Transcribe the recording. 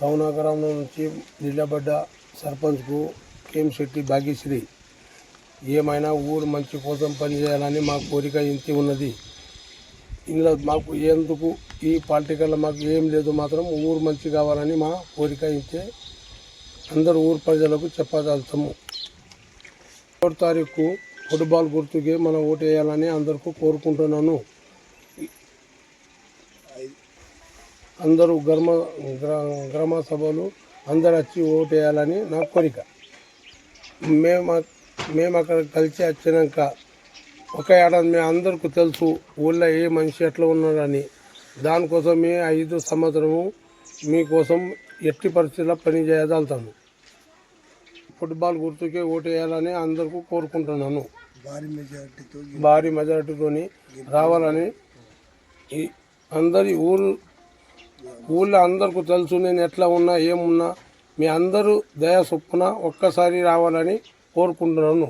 సౌనగరం నుంచి నిలబడ్డ సర్పంచ్కు కేంశెట్టి భాగ్యశ్రీ ఏమైనా ఊరు మంచి కోసం పనిచేయాలని మా కోరిక ఇంతే ఉన్నది. ఇందులో మాకు ఎందుకు ఈ పాలిటికల్లో మాకు ఏం లేదు, మాత్రం ఊరు మంచి కావాలని మా కోరిక ఇంతే. అందరూ ఊరు ప్రజలకు చెప్పదలుతాము. 4వ తారీఖు ఫుట్బాల్ గుర్తుకే మనం ఓటు వేయాలని అందరికీ కోరుకుంటున్నాను. అందరూ గ్రామ సభలు అందరు వచ్చి ఓటు వేయాలని నా కోరిక. మేము అక్కడ కలిసి వచ్చినాక ఒక ఏడాది మేము అందరికీ తెలుసు ఊళ్ళో ఏ మనిషి ఎట్లా ఉన్నాడని. దానికోసమే 5 సంవత్సరము మీకోసం ఎట్టి పరిస్థితుల్లో పని చేయగలుగుతాను. ఫుట్బాల్ గుర్తుకే ఓటు వేయాలని అందరికీ కోరుకుంటున్నాను. భారీ మెజారిటీతో రావాలని అందరి ఊళ్ళో అందరికీ తెలుసు నేను ఎట్లా ఉన్నా ఏమున్నా. మీ అందరూ దయ చొప్పున ఒక్కసారి రావాలని కోరుకుంటున్నాను.